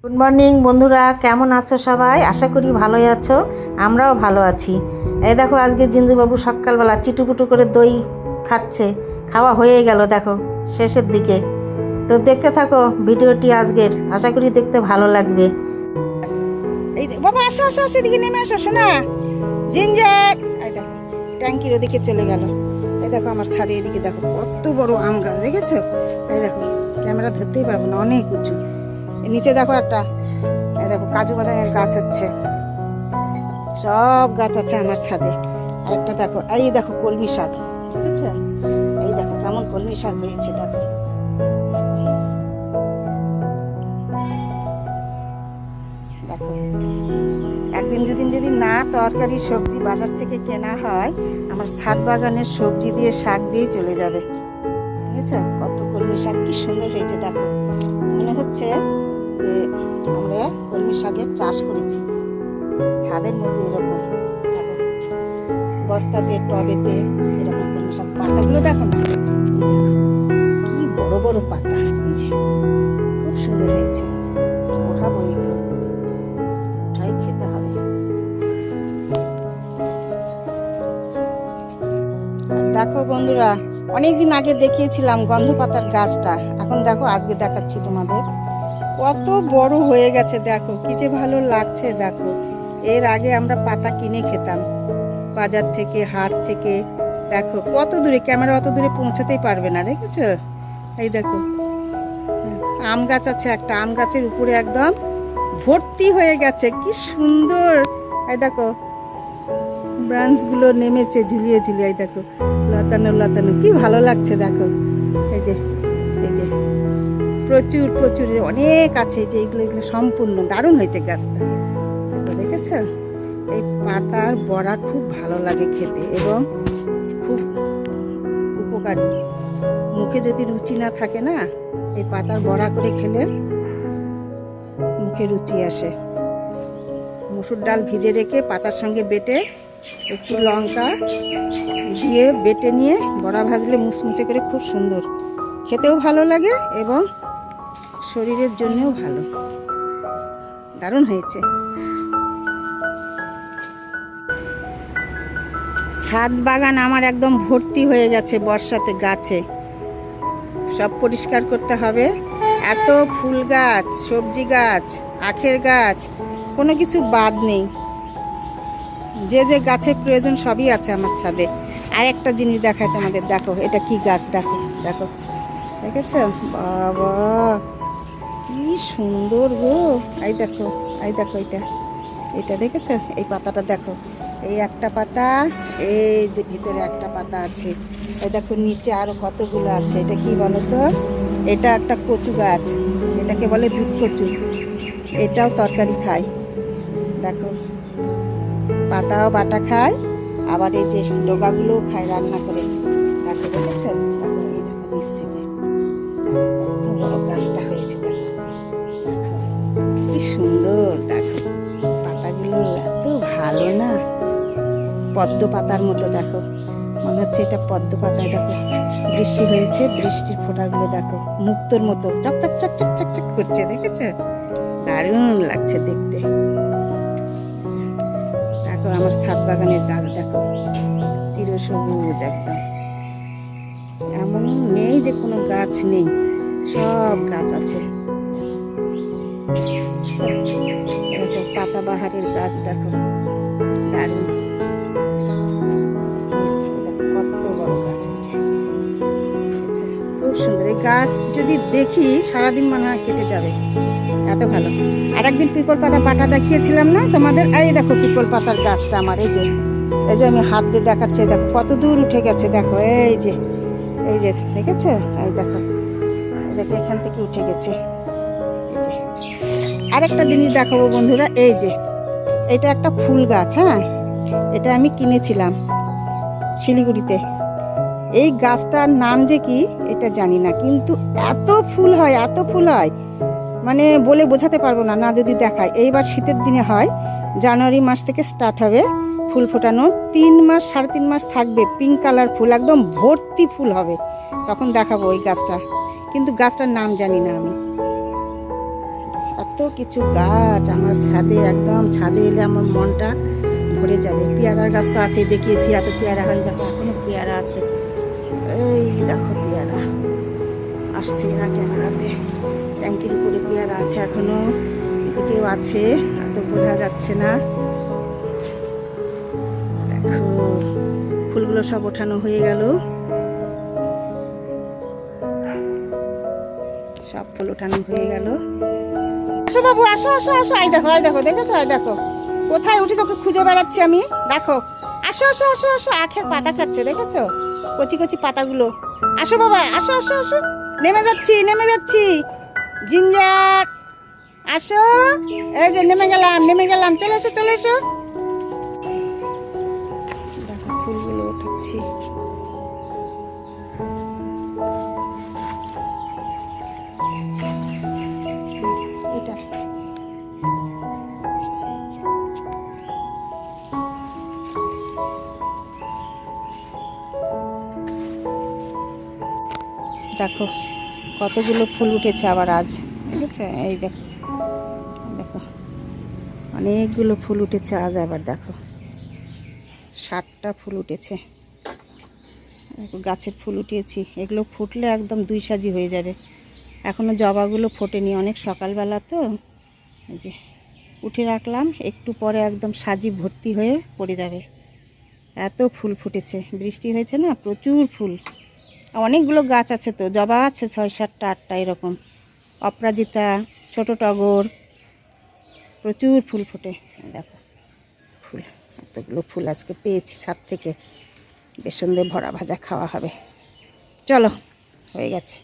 Good morning বন্ধুরা, কেমন আছো সবাই? আশা করি ভালোই আছো, আমরাও ভালো আছি। এই দেখো, আজকে জিঞ্জুবাবু সকালবেলা চিটুপুটু করে দই খাচ্ছে। খাওয়া হয়ে গেল দেখো শেষের দিকে। তো দেখতে থাকো ভিডিওটি আজকের, আশা করি দেখতে ভালো লাগবে। এই বাবা আসো আসো আসো, এদিকে নেমে আসো শোনা জিঞ্জার। এই দেখো ট্যাঙ্কির ওদিকে চলে গেল। এই দেখো আমার ছাদে এদিকে দেখো কত বড় আম গাছ, দেখেছো? এই দেখো ক্যামেরা ধরতেই পারবো না, অনেক উঁচু। নিচে দেখো একটা, এই দেখো কাজু বাদামের গাছ হচ্ছে, সব গাছ আছে আমার ছাদে। আরেকটা দেখো, এই দেখো কলমি শাক, বুঝেছো? এই দেখো কেমন কলমি শাক হয়েছে দেখো। দেখো একদিন দুদিন যদি না তরকারি সবজি বাজার থেকে কেনা হয়, আমার ছাদ বাগানের সবজি দিয়ে শাক দিয়ে চলে যাবে। বুঝেছো কত কলমি শাক কি সুন্দর হয়েছে দেখো। মনে হচ্ছে যে আমরা কলমি শাকের চাষ করেছি ছাদের মধ্যে। এরকম দেখো বস্তাতে টবেতে এরকম কলমি শাক, পাতাগুলো দেখো না কি বড় বড় পাতা, এই যে খুব সুন্দর হয়েছে। ওঠাবো এগুলো, ওঠাই খেতে হবে। দেখো বন্ধুরা, অনেকদিন আগে দেখিয়েছিলাম গন্ধ পাতার গাছটা, এখন দেখো আজকে দেখাচ্ছি তোমাদের। কত বড় হয়ে গেছে দেখো, কি যে ভালো লাগছে দেখো। এর আগে আমরা পাতা কিনে খেতাম বাজার থেকে, হাট থেকে। দেখো কত দূরে, ক্যামেরা অত দূরে পৌঁছাতেই পারবে না, দেখেছো? এই দেখো আম গাছ আছে একটা, আম গাছের উপরে একদম ভর্তি হয়ে গেছে, কি সুন্দর। এই দেখো ব্রাঞ্চগুলো নেমেছে ঝুলিয়ে ঝুলিয়ে, এই দেখো লতানো লতানো, কি ভালো লাগছে দেখো। এই যে এই যে প্রচুর প্রচুর অনেক আছে, এই যে এগুলো এগুলো সম্পূর্ণ দারুণ হয়েছে গাছটা দেখো, দেখেছো? এই পাতার বড়া খুব ভালো লাগে খেতে এবং খুব উপকারী। মুখে যদি রুচি না থাকে না, এই পাতার বড়া করে খেলে মুখে রুচি আসে। মসুর ডাল ভিজে রেখে পাতার সঙ্গে বেটে একটু লঙ্কা দিয়ে বেটে নিয়ে বড়া ভাজলে মুচমুচে করে খুব সুন্দর, খেতেও ভালো লাগে এবং শরীরের জন্যও ভালো, দারুণ হয়েছে। ছাদ বাগান আমার একদম ভর্তি হয়ে গেছে বর্ষাতে গাছে, সব পরিষ্কার করতে হবে। এত ফুল গাছ, সবজি গাছ, আখের গাছ, কোনো কিছু বাদ নেই। যে যে গাছের প্রয়োজন সবই আছে আমার ছাদে। আর একটা জিনিস দেখায় তোমাদের, দেখো এটা কি গাছ, দেখো দেখো, দেখেছো? বাবা কি সুন্দর গো। এই দেখো এই দেখো, এটা এটা দেখেছো? এই পাতাটা দেখো, এই একটা পাতা, এই যে ভিতরে একটা পাতা আছে, এই দেখো নিচে আরো কতগুলো আছে। এটা কি বলো তো? এটা একটা কচু গাছ, এটাকে বলে দুধ কচু। এটাও তরকারি খায়, দেখো পাতাও বাটা খায়, আবার এই যে ডগাগুলোও খায় রান্না করে। দেখো দেখেছো? দেখো এই দেখো নিচ থেকে কত বড় গাছটা হয়েছে দেখো, দেখো কি সুন্দর। দেখো পাতাগুলো এত ভালো না, পদ্ম পাতার মতো দেখো, মনে হচ্ছে এটা পদ্ম পাতায়। দেখো বৃষ্টি হয়েছে, বৃষ্টির ফোঁটাগুলো দেখো মুক্তোর মতো চকচক চকচক চকচক করছে, দেখেছো? দারুণ লাগছে দেখতে। দেখো আমার ছাদ বাগানের গাছ দেখো, চিরসবুজ একদম, এমন নেই যে কোনো গাছ নেই, সব গাছ আছে। দেখো পাতাবাহারের গাছ দেখো, দারুণ। কত বড় গাছ হয়েছে, খুব সুন্দর। এই গাছ যদি দেখি সারাদিন মনে হয় কেটে যাবে, এত ভালো। আর একদিন পিপল পাতা বাটা দেখিয়েছিলাম না তোমাদের? এই দেখো পিপল পাতার গাছটা আমার, এই যে এই যে আমি হাত দিয়ে দেখাচ্ছি, দেখো কত দূর উঠে গেছে দেখো, এই যে এই যে দেখেছো? এই দেখো এই দেখো এখান থেকে উঠে গেছে। এই যে আরেকটা জিনিস দেখাবো বন্ধুরা, এই যে এটা একটা ফুল গাছ, হ্যাঁ এটা আমি কিনেছিলাম শিলিগুড়িতে। এই গাছটার নাম যে কি এটা জানি না, কিন্তু এত ফুল হয়, এত ফুল হয়, মানে বলে বোঝাতে পারবো না, না যদি দেখায়। এইবার শীতের দিনে হয়, জানুয়ারি মাস থেকে স্টার্ট হবে ফুল ফোটানো, 3 মাস 3.5 মাস থাকবে, পিঙ্ক কালার ফুল, একদম ভর্তি ফুল হবে, তখন দেখাবো ওই গাছটা, কিন্তু গাছটার নাম জানি না আমি। এত কিছু গাছ আমার ছাদে, একদম ছাদে এলে আমার মনটা ভরে যাবে। পেয়ারার গাছ তো আছে, দেখিয়েছি এত পেয়ারা হয়, দেখো এখনো পেয়ারা আছে। এই দেখো পেয়ারা আসছে না ক্যামেরাতে, ট্যাঙ্কির উপরে পেয়ারা আছে এখনো, এদিকেও আছে, এত বোঝা যাচ্ছে না। দেখো ফুলগুলো সব ওঠানো হয়ে গেল, সব ফুল ওঠানো হয়ে গেল। আসো বাবু, আসো আসো আসো, আই দেখো, আই দেখো, দেখেছো, আই দেখো কোথায় উঠেছ, ওকে খুঁজে বেড়াচ্ছি আমি। দেখো আসো আসো আসো আসো, আখের পাতা খাচ্ছে, দেখেছো কচি কচি পাতাগুলো। আসো বাবা, আসো আসো আসো, নেমে যাচ্ছি নেমে যাচ্ছি। জিঞ্জার আসো, এই যে নেমে গেলাম নেমে গেলাম, চলে এসো চলে এসো। দেখো ফুলগুলো উঠাচ্ছি। এটা দেখো কতগুলো ফুল উঠেছে আবার আজ, ঠিক আছে, এই দেখো দেখো অনেকগুলো ফুল উঠেছে আজ আবার, দেখো 60টা ফুল উঠেছে। দেখো গাছের ফুল উঠিয়েছি, এগুলো ফুটলে একদম 2 সাজি হয়ে যাবে। এখনও জবাগুলো ফোটেনি, অনেক সকালবেলা তো, এই যে উঠে রাখলাম, একটু পরে একদম সাজি ভর্তি হয়ে পড়ে যাবে। এত ফুল ফুটেছে, বৃষ্টি হয়েছে না, প্রচুর ফুল। অনেকগুলো গাছ আছে তো, জবা আছে 6, 7, 8টা এরকম, অপরাজিতা, ছোট টগর, প্রচুর ফুল ফোটে। দেখো ফুল, এতগুলো ফুল আজকে পেয়েছি ছাদ থেকে, বেসন দিয়ে ভরা ভাজা খাওয়া হবে। চলো, হয়ে গেছে।